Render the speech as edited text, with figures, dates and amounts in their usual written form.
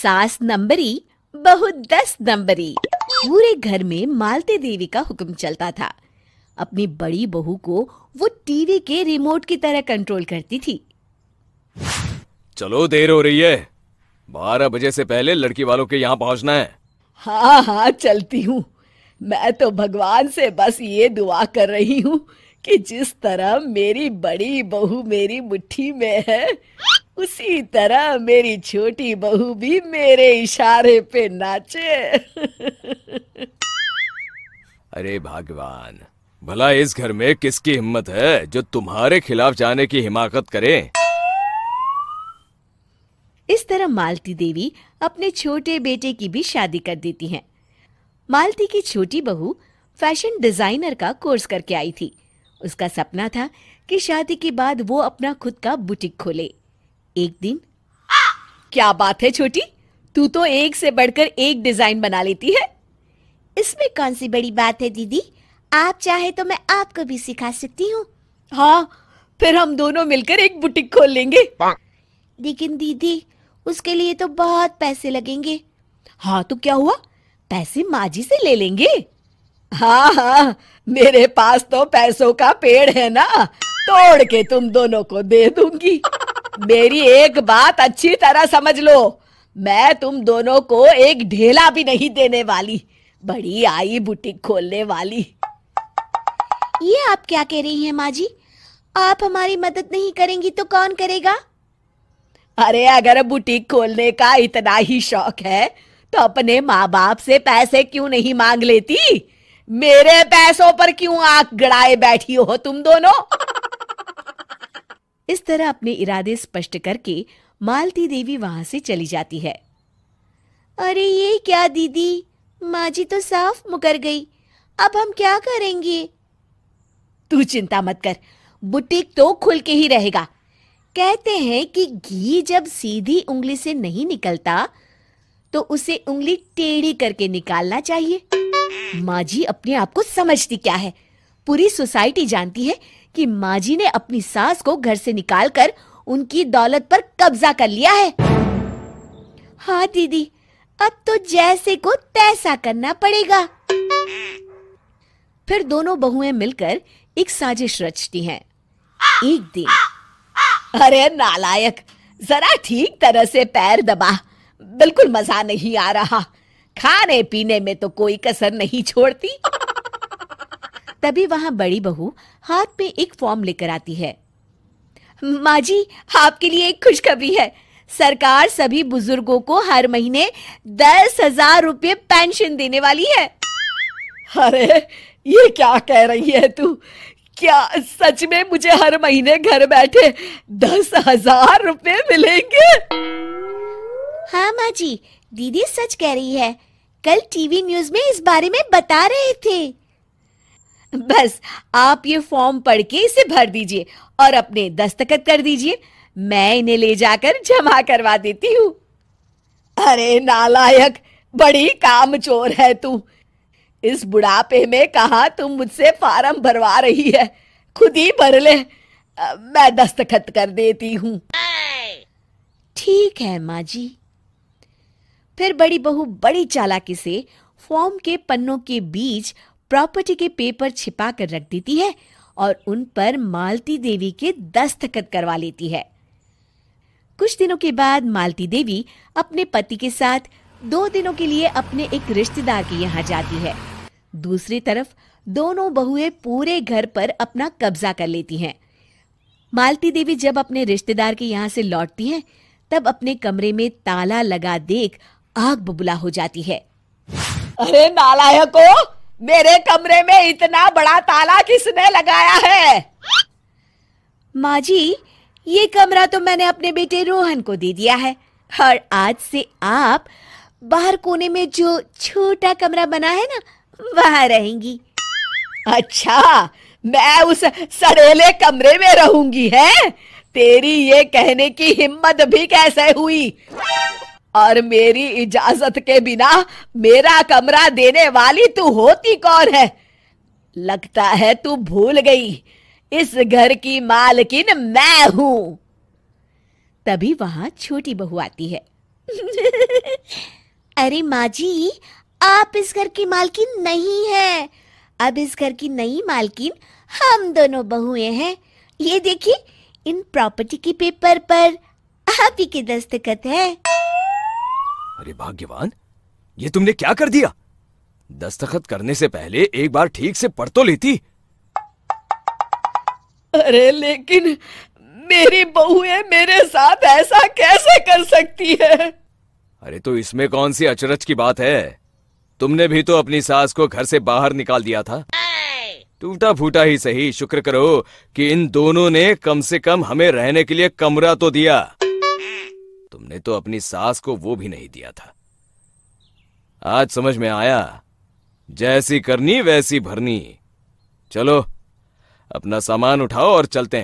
सास नंबरी, बहू 10 नंबरी। पूरे घर में मालती देवी का हुक्म चलता था। अपनी बड़ी बहू को वो टीवी के रिमोट की तरह कंट्रोल करती थी। चलो, देर हो रही है। 12 बजे से पहले लड़की वालों के यहाँ पहुंचना है। हाँ हाँ, चलती हूँ। मैं तो भगवान से बस ये दुआ कर रही हूँ कि जिस तरह मेरी बड़ी बहू मेरी मुट्ठी में है, उसी तरह मेरी छोटी बहू भी मेरे इशारे पे नाचे। अरे भगवान, भला इस घर में किसकी हिम्मत है जो तुम्हारे खिलाफ जाने की हिमाकत करे। इस तरह मालती देवी अपने छोटे बेटे की भी शादी कर देती हैं। मालती की छोटी बहू फैशन डिजाइनर का कोर्स करके आई थी। उसका सपना था कि शादी के बाद वो अपना खुद का बुटीक खोले। एक दिन, क्या बात है छोटी, तू तो एक से बढ़कर एक डिजाइन बना लेती है। इसमें कौन सी बड़ी बात है दीदी, आप चाहे तो मैं आपको भी सिखा सकती हूँ। हाँ, फिर हम दोनों मिलकर एक बुटीक खोल लेंगे। लेकिन दीदी, उसके लिए तो बहुत पैसे लगेंगे। हाँ तो क्या हुआ, पैसे माँ जी से ले लेंगे। हाँ हाँ, मेरे पास तो पैसों का पेड़ है ना, तोड़ के तुम दोनों को दे दूंगी। मेरी एक बात अच्छी तरह समझ लो, मैं तुम दोनों को एक ढेला भी नहीं देने वाली। बड़ी आई बुटीक खोलने वाली। ये आप क्या कह रही हैं माँ जी? आप हमारी मदद नहीं करेंगी तो कौन करेगा? अरे अगर बुटीक खोलने का इतना ही शौक है तो अपने माँ बाप से पैसे क्यों नहीं मांग लेती? मेरे पैसों पर क्यों आंख गड़ाए बैठी हो तुम दोनों? इस तरह अपने इरादे स्पष्ट करके मालती देवी वहां से चली जाती है। अरे ये क्या दीदी, माँ जी तो साफ मुकर गई। अब हम क्या करेंगे? तू चिंता मत कर, बुटीक तो खुल के ही रहेगा। कहते हैं कि घी जब सीधी उंगली से नहीं निकलता तो उसे उंगली टेढ़ी करके निकालना चाहिए। माँ जी अपने आप को समझती क्या है? पूरी सोसाइटी जानती है कि माँ जी ने अपनी सास को घर से निकालकर उनकी दौलत पर कब्जा कर लिया है। हाँ दीदी, अब तो जैसे को तैसा करना पड़ेगा। फिर दोनों बहुएं मिलकर एक साजिश रचती हैं। एक दिन, अरे नालायक, जरा ठीक तरह से पैर दबा, बिल्कुल मजा नहीं आ रहा। खाने पीने में तो कोई कसर नहीं छोड़ती। तभी वहां बड़ी बहू हाथ में एक फॉर्म लेकर आती है। माँ जी, आपके लिए एक खुशखबरी है। सरकार सभी बुजुर्गों को हर महीने 10,000 रुपये पेंशन देने वाली है। अरे ये क्या कह रही है तू? क्या सच में मुझे हर महीने घर बैठे 10,000 रुपये मिलेंगे? हाँ माँ जी, दीदी सच कह रही है। कल टीवी न्यूज में इस बारे में बता रहे थे। बस आप ये फॉर्म पढ़ के इसे भर दीजिए और अपने दस्तखत कर दीजिए। मैं इन्हें ले जाकर जमा करवा देती हूँ। अरे नालायक, बड़ी कामचोर है तू। इस बुढ़ापे में कहाँ तुम मुझसे फार्म भरवा रही है? खुद ही भर ले, मैं दस्तखत कर देती हूँ। ठीक है माँ जी। फिर बड़ी बहू बड़ी चालाकी से फॉर्म के पन्नों के बीच प्रॉपर्टी के पेपर छिपा कर रख देती है और उन पर मालती देवी के दस्तखत करवा लेती है। कुछ दिनों के बाद मालती देवी अपने पति के साथ 2 दिनों के लिए अपने एक रिश्तेदार के यहाँ जाती है। दूसरी तरफ दोनों बहुएं पूरे घर पर अपना कब्जा कर लेती हैं। मालती देवी जब अपने रिश्तेदार के यहाँ से लौटती हैं, तब अपने कमरे में ताला लगा देख आग बबूला हो जाती है। अरे नालायको, मेरे कमरे में इतना बड़ा ताला किसने लगाया है? माँ जी, ये कमरा तो मैंने अपने बेटे रोहन को दे दिया है और आज से आप बाहर कोने में जो छोटा कमरा बना है ना, वहां रहेंगी। अच्छा, मैं उस सड़ेले कमरे में रहूंगी है? तेरी ये कहने की हिम्मत भी कैसे हुई? और मेरी इजाजत के बिना मेरा कमरा देने वाली तू होती कौन है? लगता है तू भूल गई, इस घर की मालकिन मैं हूं। तभी वहां छोटी बहू आती है। अरे माँ जी, आप इस घर की मालकिन नहीं है। अब इस घर की नई मालकिन हम दोनों बहुएं हैं। ये देखिए, इन प्रॉपर्टी के पेपर पर आप ही के दस्तखत है। अरे भाग्यवान, ये तुमने क्या कर दिया? दस्तखत करने से पहले एक बार ठीक से पढ़ तो लेती। अरे लेकिन मेरी बहुएं मेरे साथ ऐसा कैसे कर सकती है? अरे तो इसमें कौन सी अचरज की बात है? तुमने भी तो अपनी सास को घर से बाहर निकाल दिया था। टूटा फूटा ही सही, शुक्र करो कि इन दोनों ने कम से कम हमें रहने के लिए कमरा तो दिया। तुमने तो अपनी सास को वो भी नहीं दिया था। आज समझ में आया, जैसी करनी वैसी भरनी। चलो अपना सामान उठाओ और चलते हैं।